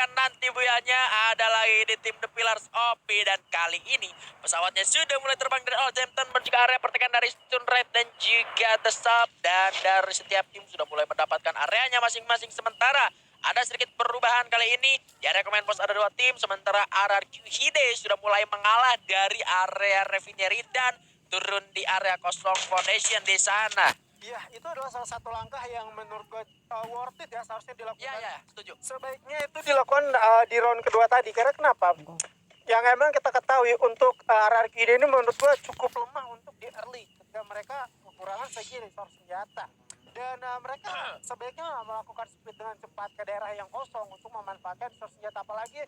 mendapatkan nanti buyanya ada lagi di tim The Pillars OP. Dan kali ini pesawatnya sudah mulai terbang dari Oldhampton menuju ke area pertigaan dari Stunride dan juga The Sub. Dan dari setiap tim sudah mulai mendapatkan areanya masing-masing. Sementara ada sedikit perubahan kali ini. Di area command post ada 2 tim. Sementara RRQ Hide sudah mulai mengalah dari area Refinery dan turun di area Kosong Foundation di sana. Iya, itu adalah salah satu langkah yang menurut gue worth it ya, seharusnya dilakukan. Iya, setuju. Sebaiknya itu dilakukan di round kedua tadi. Karena kenapa? Yang emang kita ketahui untuk RRQ ini menurut gue cukup lemah untuk di early. Ketika mereka kekurangan segi resource senjata. Dan mereka sebaiknya melakukan speed dengan cepat ke daerah yang kosong untuk memanfaatkan resource senjata. Apalagi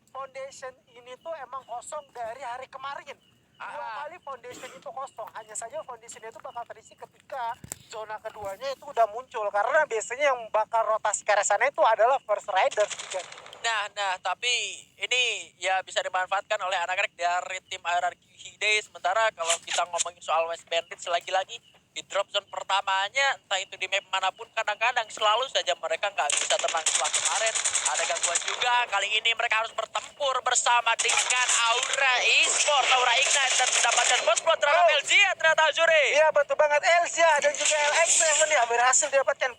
foundation ini tuh emang kosong dari hari kemarin. 2 kali foundation itu kosong. Hanya saja foundation itu bakal terisi ketika zona keduanya itu udah muncul. Karena biasanya yang bakal rotasi ke arah sana itu adalah first riders juga. Nah, tapi ini ya bisa dimanfaatkan oleh anak-anak dari tim RRQ Hide. Sementara kalau kita ngomongin soal West Bandits lagi-lagi di drop zone pertamanya, entah itu di map manapun, kadang-kadang selalu saja mereka nggak bisa tenang setelah kemarin. Ada gangguan juga, kali ini mereka harus bertempur bersama dengan Aura Esports, Aura Ignite, dan mendapatkan bos blood terhadap Elzia ternyata Azure. Iya betul banget, Elzia dan juga LX7 ya berhasil didapatkan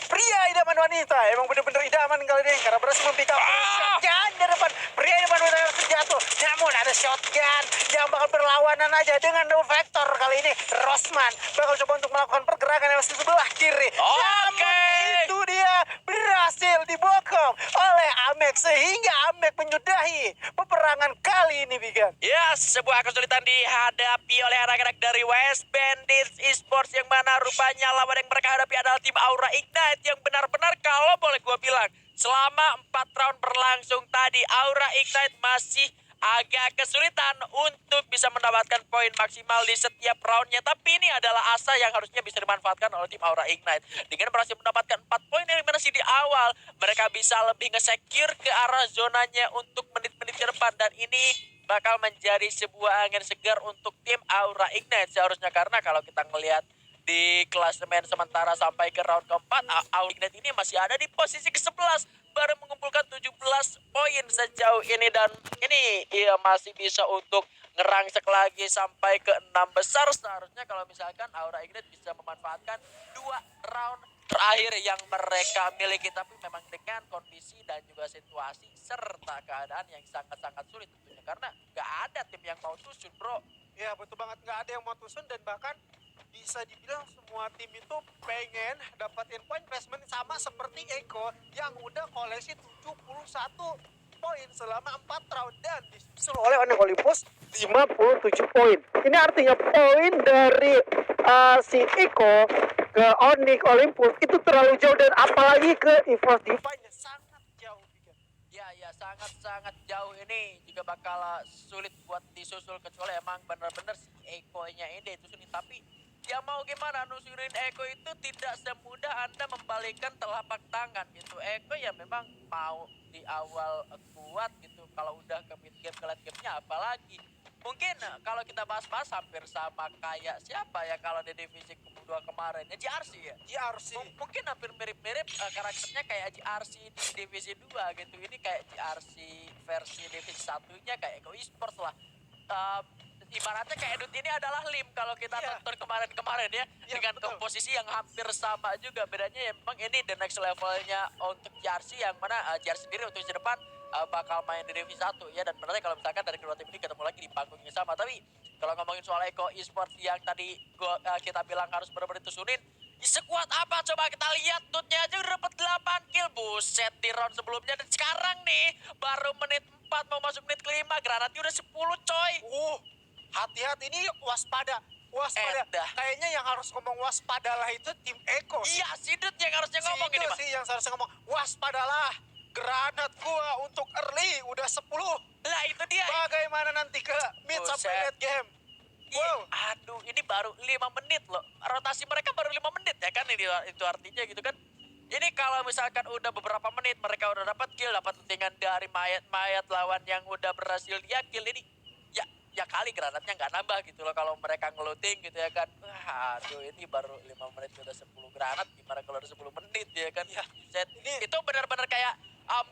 pria idaman wanita. Emang bener-bener idaman kali ini karena berhasil mempick up shotgun di depan pria idaman wanita yang terjatuh. Namun ada shotgun yang bakal berlawanan aja dengan no vector kali ini. Rosman bakal coba untuk melakukan pergerakan yang masih sebelah kiri. Oke. Itu dia berhasil dibokong oleh Amek sehingga Amek menyudahi peperangan kali ini, Bigan. Ya, sebuah kesulitan dihadapi oleh anak-anak dari West Bandits Esports yang mana rupanya lawan yang mereka hadapi adalah tim Aura Ignite yang benar-benar kalau boleh gue bilang selama 4 round berlangsung tadi Aura Ignite masih agak kesulitan untuk bisa mendapatkan poin maksimal di setiap roundnya. Tapi ini adalah asa yang harusnya bisa dimanfaatkan oleh tim Aura Ignite. Dengan berhasil mendapatkan 4 poin eliminasi di awal, mereka bisa lebih nge-secure ke arah zonanya untuk menit-menit ke depan. Dan ini bakal menjadi sebuah angin segar untuk tim Aura Ignite seharusnya. Karena kalau kita ngelihat di klasemen sementara sampai ke round keempat, Aura Ignite ini masih ada di posisi ke-11, baru mengumpulkan 17 poin sejauh ini. Dan ini ia masih bisa untuk ngerangsek lagi sampai ke 6 besar. Seharusnya kalau misalkan Aura Ignite bisa memanfaatkan 2 round terakhir yang mereka miliki. Tapi memang dengan kondisi dan juga situasi serta keadaan yang sangat-sangat sulit tentunya. Karena nggak ada tim yang mau tusun, bro. Ya betul banget, nggak ada yang mau tusun dan bahkan bisa dibilang semua tim itu pengen dapatin poin placement sama seperti Eko yang udah koleksi 71 poin selama 4 round dan disusul oleh Onyx Olympus 57 poin. Ini artinya poin dari si Eko ke Onyx Olympus itu terlalu jauh dan apalagi ke EVOS Divine sangat jauh. Ya sangat-sangat jauh. Ini juga bakal sulit buat disusul kecuali emang bener-bener si Eko-nya ini ditusunin. Tapi ya mau gimana, nusurin Eko itu tidak semudah Anda membalikkan telapak tangan gitu. Eko ya memang mau di awal kuat gitu, kalau udah ke mid game ke late game-nya apalagi. Mungkin kalau kita bahas-bahas hampir sama kayak siapa ya kalau di divisi kedua kemarin ya, GRC ya. GRC. Mungkin hampir mirip-mirip karakternya kayak GRC di divisi 2 gitu. Ini kayak GRC versi divisi satunya kayak Eko Esports lah. Ibaratnya kayak Edut ini adalah Lim kalau kita nonton kemarin-kemarin ya, dengan betul. komposisi yang hampir sama juga. Bedanya ya memang ini the next levelnya untuk JRC, yang mana JRC sendiri untuk di depan bakal main di divisi 1 ya. Dan benernya kalau misalkan dari kedua tim ini ketemu lagi di panggung yang sama. Tapi kalau ngomongin soal Eko Esports yang tadi kita bilang harus benar-benar ditusunin, sekuat apa coba kita lihat. Tutnya aja udah dapat 8 kill. Buset, di round sebelumnya. Dan sekarang nih baru menit 4 mau masuk menit ke-5, granatnya udah 10 coy. Hati-hati ini waspada. Kayaknya yang harus ngomong waspadalah itu tim Eko. Iya, Sidut yang harusnya ngomong ini, Pak. sih yang seharusnya ngomong waspadalah. Granat gua untuk early udah 10. Lah itu dia. Bagaimana nanti ke mid sampai late game? Wow. Aduh, ini baru 5 menit loh. Rotasi mereka baru 5 menit ya kan, ini itu artinya gitu kan. Ini kalau misalkan udah beberapa menit mereka udah dapat kill, dapat lentingan dari mayat-mayat lawan yang udah berhasil dia kill ini. Ya kali granatnya nggak nambah gitu loh kalau mereka ngeloading gitu ya kan. Aduh, ini baru 5 menit udah 10 granat, gimana kalau udah 10 menit ya kan. Ya, set. Ini itu benar-benar kayak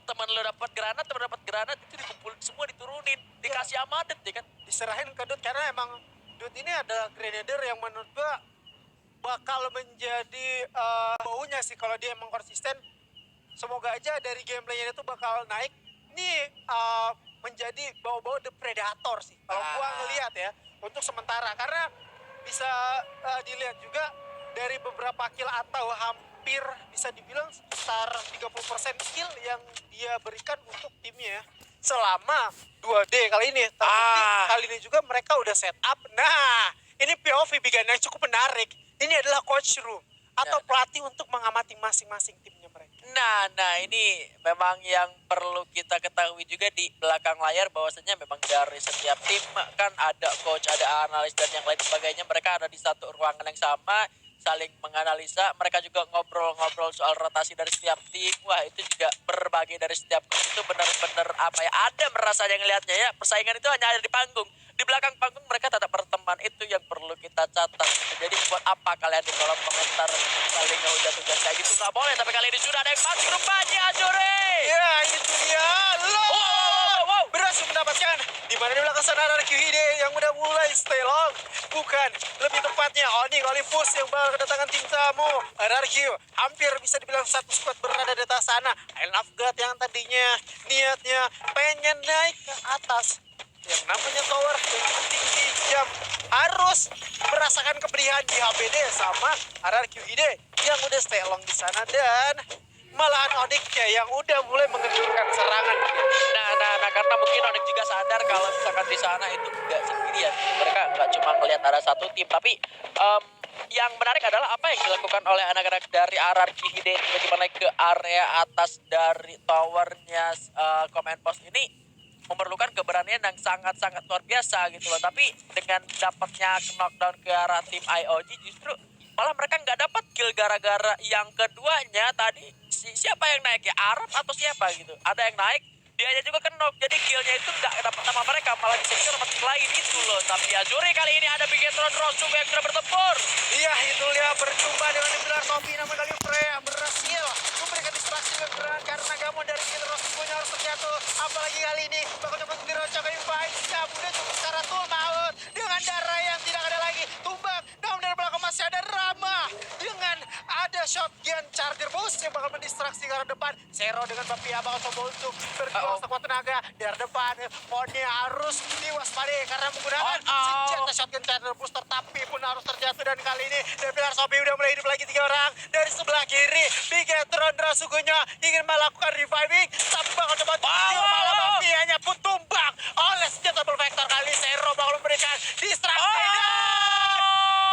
teman lo dapat granat itu dikumpulin semua diturunin, dikasih sama Adet ya kan. Diserahin ke Dut karena emang Dut ini ada Grenadier yang menurut gua bakal menjadi baunya sih kalau dia emang konsisten. Semoga aja dari gameplaynya itu bakal naik. Ini menjadi bau-bau The Predator sih kalau gua ngelihat ya untuk sementara, karena bisa dilihat juga dari beberapa kill atau hampir bisa dibilang sekitar 30% kill yang dia berikan untuk timnya selama 2D kali ini. Terbukti kali ini juga mereka udah set up. Nah, ini POV Bigan yang cukup menarik. Ini adalah coach room atau pelatih untuk mengamati masing-masing timnya mereka. Nah ini memang yang perlu kita ketahui juga di belakang layar, bahwasanya memang dari setiap tim kan ada coach, ada analis dan yang lain sebagainya. Mereka ada di satu ruangan yang sama, saling menganalisa. Mereka juga ngobrol-ngobrol soal rotasi dari setiap tim. Wah, itu juga berbagai dari setiap coach itu benar-benar apa ya, ada merasanya ngelihatnya ya. Persaingan itu hanya ada di panggung. Di belakang panggung mereka tetap berteman, itu yang perlu kita catat. Jadi buat apa kalian di kolom komentar saling ngehujat-hujat kayak gitu, nggak boleh. Tapi kali ini sudah ada yang masuk rupanya, Jure. Ya, itu dia. Wow. Berhasil mendapatkan di mana di belakang sana ada Kyuhide yang udah mulai stay long. Bukan, lebih tepatnya Onyx Olympus yang bakal kedatangan tim tamu. RRQ hampir bisa dibilang satu squad berada di atas sana. Island of God yang tadinya niatnya pengen naik ke atas yang namanya tower yang penting di jam harus merasakan kepedihan di HPD sama RRQ Hide yang udah stay long di sana, dan malahan Onyx-nya yang udah mulai mengendurkan serangan. Nah, karena mungkin Onyx juga sadar kalau misalkan di sana itu nggak sendirian. Mereka nggak cuma melihat ada satu tim, tapi yang menarik adalah apa yang dilakukan oleh anak-anak dari RRQ Hide tiba-tiba naik ke area atas dari towernya command post ini memerlukan keberanian yang sangat-sangat luar biasa gitu loh. Tapi dengan dapatnya knockdown ke arah tim IOG, justru malah mereka nggak dapat kill gara-gara yang keduanya tadi siapa yang naik ya, Arab atau siapa gitu, ada yang naik dianya juga knock, jadi killnya itu nggak dapat sama mereka, malah disensor sama tim lain itu loh. Tapi Azuri kali ini ada Bigetron Rosugo yang sudah bertempur. Iya, itu dia berjumpa dengan Pilar Topi, namun kali Freya berhasil memberikan distraksi yang berat karena Gamon dari Bigetron Rosugo-nya harus terjatuh. Apalagi kali ini bakal coba dirocok ke Invite, kemudian cukup secara tool maut dengan darah yang tidak ada lagi tumbang. Namun dari belakang masih ada Rama dengan ada shotgun charger boost yang bakal mendistraksi ke arah depan. Zero dengan Bapia bakal coba untuk berjuang sekuat tenaga di arah depan. Pony harus diwaspadai karena menggunakan senjata shotgun charger booster, tapi pun harus terjatuh. Dan kali ini Devilar Sobi udah mulai hidup lagi 3 orang dari sebelah kiri. Bigetron Rasugunya ingin melakukan reviving, tapi bakal coba malah Bapianya pun tumbang oleh senjata double vector. Kali Zero bakal memberikan distraksi.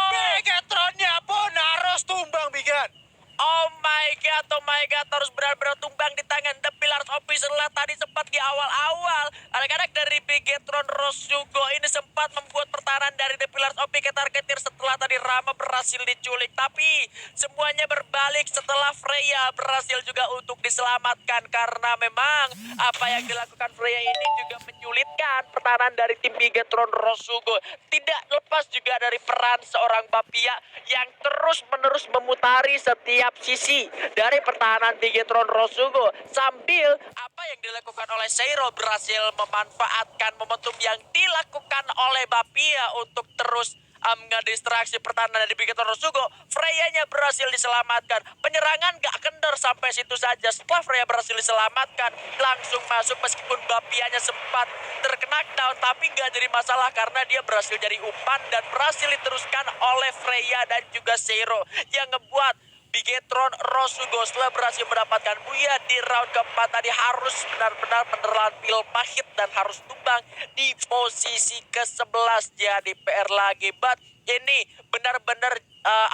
Bigetronnya pun harus tumbang, Bigan. Oh my god, harus benar-benar tumbang di tangan The Pillars Officer lah. Tadi sempat di awal-awal anak-anak dari Bigetron Rosugo ini sempat membuat pertahanan dari The Pillars of ketar-ketir setelah tadi Rama berhasil diculik. Tapi semuanya berbalik setelah Freya berhasil juga untuk diselamatkan, karena memang apa yang dilakukan Freya ini juga menyulitkan pertahanan dari tim Bigetron Rosugo. Tidak lepas juga dari peran seorang Bapia yang terus-menerus memutari setiap sisi dari pertahanan Bigetron Rosugo, sambil apa yang dilakukan oleh Seiro berhasil memanfaatkan momentum yang dilakukan oleh Bapia untuk terus ngedistraksi pertahanan dari Bigetron Rosugo. Freya-nya berhasil diselamatkan. Penyerangan gak kendor sampai situ saja. Setelah Freya berhasil diselamatkan, langsung masuk meskipun Bapianya sempat terkena down, tapi gak jadi masalah karena dia berhasil jadi umpan dan berhasil diteruskan oleh Freya dan juga Seiro, yang ngebuat Bigetron Rosugo setelah berhasil mendapatkan Buya di round keempat tadi harus benar-benar menelan pil pahit dan harus tumbang di posisi ke-11. Jadi PR lagi, but ini benar-benar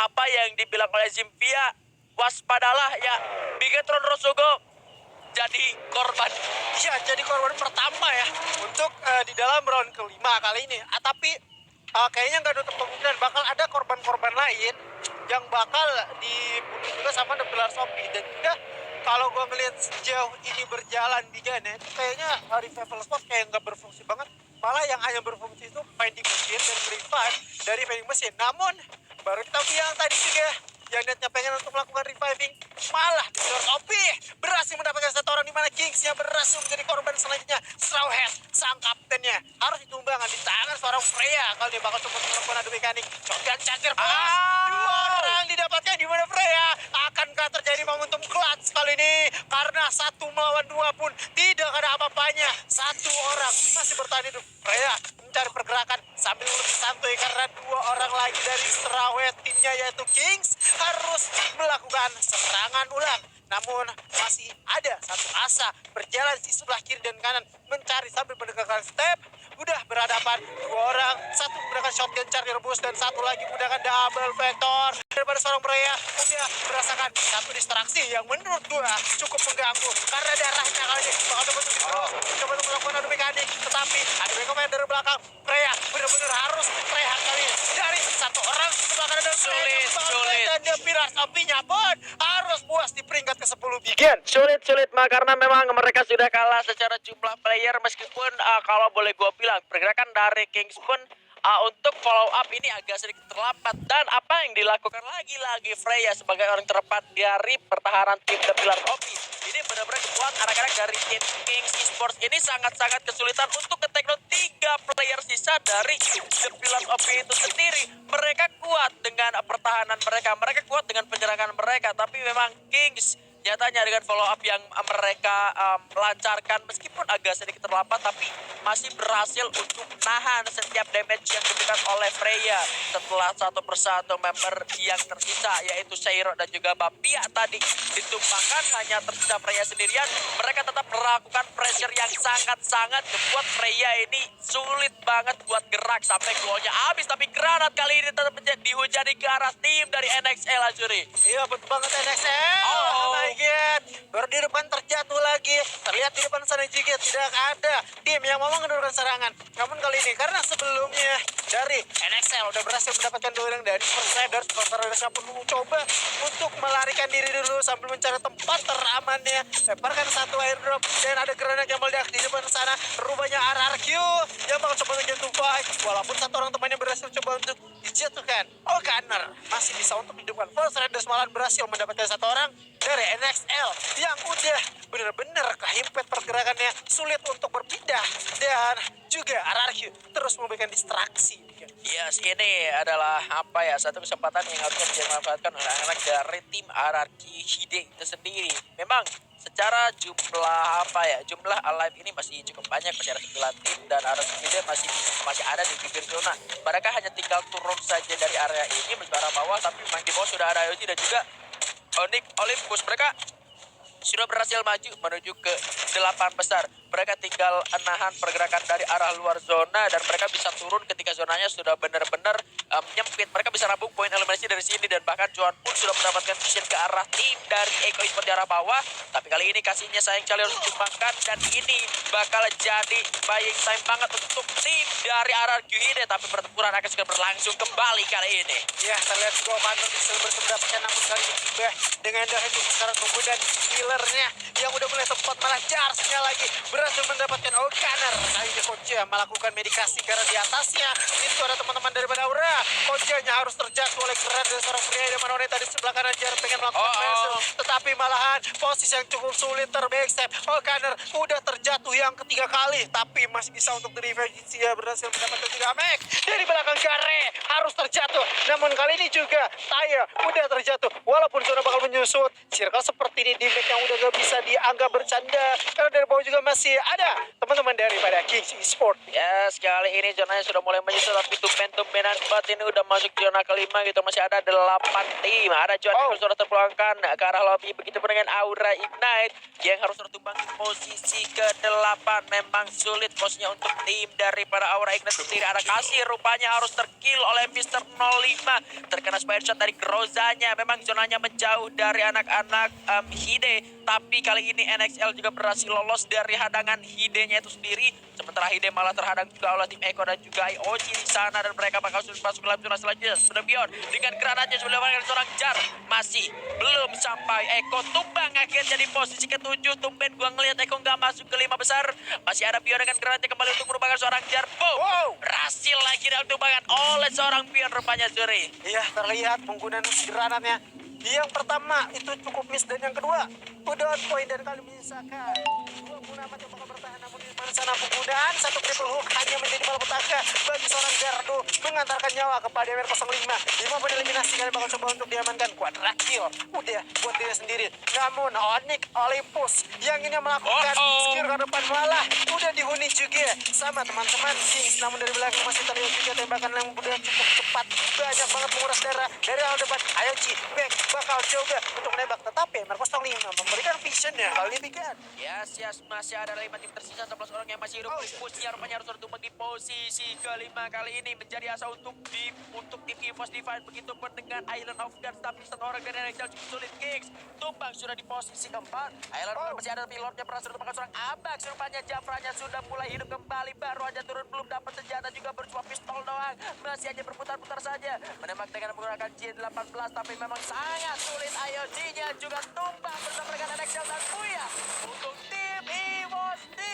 apa yang dibilang oleh Zimvia, waspadalah ya, Bigetron Rosugo jadi korban. Ya, jadi korban pertama ya untuk di dalam round kelima kali ini. Tapi kayaknya nggak nutup kemungkinan bakal ada korban-korban lain yang bakal dibunuh juga sama The Pillars of. Dan juga kalau gue ngeliat sejauh ini berjalan di Gane, kayaknya revival spot kayak nggak berfungsi banget. Malah yang hanya berfungsi itu finding machine dan revive dari finding machine. Namun baru kita bilang tadi juga yang niatnya pengen untuk melakukan reviving malah Lord OP berhasil mendapatkan satu orang, di mana Kingsnya berhasil menjadi korban selanjutnya. Straw Hat sang kaptennya harus ditumbangkan di tangan seorang Freya. Kalau dia bakal coba melakukan adu mekanik, shotgun charger bos. Dua orang didapatkan, di mana Freya akankah terjadi momentum clutch kali ini, karena 1 melawan 2 pun tidak ada apa-apanya. Satu orang masih bertahan hidup. Freya mencari pergerakan sambil lebih santuy karena 2 orang lagi dari Straw Hat timnya yaitu Kings harus melakukan serangan ulang. Namun masih ada satu asa berjalan di sebelah kiri dan kanan mencari sambil mendekatkan step. Udah berhadapan 2 orang, satu menggunakan shotgun charger boost dan satu lagi menggunakan double vector. Daripada seorang Freya udah merasakan satu distraksi yang menurut gua cukup mengganggu karena darahnya kali ini bakal coba untuk melakukan adu mekanik, tetapi ada mekanik dari belakang. Freya benar-benar harus rehat kali ini dari satu orang di belakang ada Sulit. dan dia Pillars apinya pun harus puas di peringkat ke-10 Bikin sulit mah karena memang mereka sudah kalah secara jumlah player, meskipun kalau boleh gue bilang pergerakan dari Kings pun untuk follow up ini agak sedikit terlambat. Dan apa yang dilakukan lagi-lagi Freya sebagai orang terdepan dari pertahanan tim The Pillar OP ini benar-benar membuat anak-anak dari tim Kings Esports ini sangat-sangat kesulitan untuk nge-take down 3 player sisa dari The Pillar OP itu sendiri. Mereka kuat dengan pertahanan mereka kuat dengan penyerangan mereka, tapi memang Kings nyatanya dengan follow up yang mereka lancarkan meskipun agak sedikit terlambat, tapi masih berhasil untuk menahan setiap damage yang diberikan oleh Freya setelah satu persatu member yang tersisa yaitu Seiro dan juga Bapia tadi ditumpangkan. Hanya tersisa Freya sendirian, mereka tetap melakukan pressure yang sangat-sangat membuat Freya ini sulit banget buat gerak sampai golnya habis. Tapi granat kali ini tetap dihujani ke arah tim dari NXL Azuri. Iya betul banget NXL. Oh my god, baru di depan terjatuh lagi. Terlihat di depan sana juga tidak ada tim yang mau mengendurkan serangan. Namun kali ini karena sebelumnya dari NXL udah berhasil mendapatkan 2 orang dari Crusaders pun mencoba untuk melarikan diri dulu sambil mencari tempat teramannya. Lemparkan satu airdrop dan ada granat yang meledak di depan sana. Rupanya RRQ yang bakal coba menjatuh fight. Walaupun satu orang temannya berhasil coba untuk dijatuhkan. Oh Gunner masih bisa untuk hidupkan. First Raiders malah berhasil mendapatkan satu orang dari NXL yang udah benar-benar kehimpit pergerakannya, sulit untuk berpindah, dan juga RRQ terus memberikan distraksi. Yes, ini adalah satu kesempatan yang harusnya dimanfaatkan oleh anak-anak dari tim RRQ Hide itu sendiri. Memang secara jumlah alive ini masih cukup banyak, masih ada 9 tim dan RRQ Hide masih ada di bibir zona. Mereka hanya tinggal turun saja dari area ini menuju arah bawah, tapi memang di bawah sudah ada IoT dan juga Onyx Olympus. Mereka sudah berhasil maju menuju ke 8 besar. Mereka tinggal menahan pergerakan dari arah luar zona dan mereka bisa turun ketika zonanya sudah benar-benar menyempit. Mereka bisa rambung poin eliminasi dari sini dan bahkan Johan pun sudah mendapatkan vision ke arah tim dari Eko Esports di arah bawah. Tapi kali ini kasihnya sayang sekali harus ditumbangkan dan ini bakal jadi buying time banget untuk tim dari RRQ Hide. Tapi pertempuran akan segera berlangsung kembali kali ini. Ya, terlihat juga Manor bisa mendapatkan, namun kali ini tiba dengan dahan yang sekarang tunggu dan healernya yang udah mulai tempat malah Jarsnya lagi berhasil mendapatkan O'Connor. Kali ini Koja melakukan medikasi karena di atasnya itu ada teman-teman daripada Aura. Kojanya harus terjatuh oleh keran dari seorang pria di mana tadi sebelah kanan Jar pengen melakukan pensil, tetapi malahan posisi yang cukup sulit terbackstep. O'Connor udah terjatuh yang ketiga kali, tapi masih bisa untuk di-revive. Dia berhasil mendapatkan 3 meg dari belakang Gare harus terjatuh. Namun kali ini juga Taya udah terjatuh. Walaupun sudah bakal menyusut, circle seperti ini di meg yang udah gak bisa dianggap bercanda karena dari bawah juga masih ada teman-teman daripada Kings Esports. Ya, sekali ini zonanya sudah mulai menyusut, tapi tumben-tumbenan banget ini udah masuk zona kelima gitu. Masih ada 8 tim. Ada Johan yang sudah terpeluangkan ke arah lobby. Begitu pun dengan Aura Ignite yang harus tertumbang di posisi ke-8. Memang sulit posisinya untuk tim daripada Aura Ignite sendiri. Ada kasih rupanya harus terkill oleh Mr. 05. Terkena spider shot dari Grozanya. Memang zonanya menjauh dari anak-anak Hide. Tapi kali ini NXL juga berhasil lolos dari hadangan Hide-nya itu sendiri. Sementara Hide malah terhadang juga oleh tim Eko dan juga IOG di sana. Dan mereka bakal masuk ke dalam zona selanjutnya. Sudah Beyond dengan granatnya sudah melakukan seorang Jar. Masih belum sampai. Eko tumbang akhirnya di posisi ke-7. Tumben gua ngelihat Eko nggak masuk ke 5 besar. Masih ada Beyond dengan granatnya kembali untuk merupakan seorang Jar. Berhasil lagi ditumbangkan oleh seorang Beyond rupanya Zuri. Iya, terlihat penggunaan granatnya Yang pertama itu cukup miss, dan yang kedua udah on point dan kali menyisakan dua penggunaan yang bakal bertahan, namun di mana sana penggunaan satu triple hook hanya menjadi malapetaka bagi seorang Gardo mengantarkan nyawa kepada MR05. 5 poin eliminasi kali bakal coba untuk diamankan. Quadra kill udah buat diri sendiri, namun Onyx Olympus yang ini melakukan skill ke depan malah udah dihuni juga sama teman-teman Kings, namun dari belakang masih terlihat juga tembakan yang udah cukup cepat, banyak banget menguras darah dari awal depan. Ayo Ci, back bakal coba untuk menembak, tetapi MR05 memberikan visionnya kali ini kan. Yes, masih ada 5 tim tersisa, 11 orang yang masih hidup. Pushnya rupanya harus bertumbang di posisi kelima kali ini, menjadi asa untuk tim EVOS Divine. Begitupun dengan Island of Gods, tapi satu orang dari Rachel cukup sulit. Kings tumbang sudah di posisi keempat. Island of Gods masih ada pilotnya, berhasil ditemukan seorang Abax. Rupanya Jafranya sudah mulai hidup kembali, baru aja turun, belum dapat senjata juga, bercuma pistol doang. Masih hanya berputar-putar saja, menembak dengan menggunakan J18, tapi memang sangat sulit. Ayo G-nya juga tumbang bersama dengan Rachel dan Buya untuk tim EVOS Divine.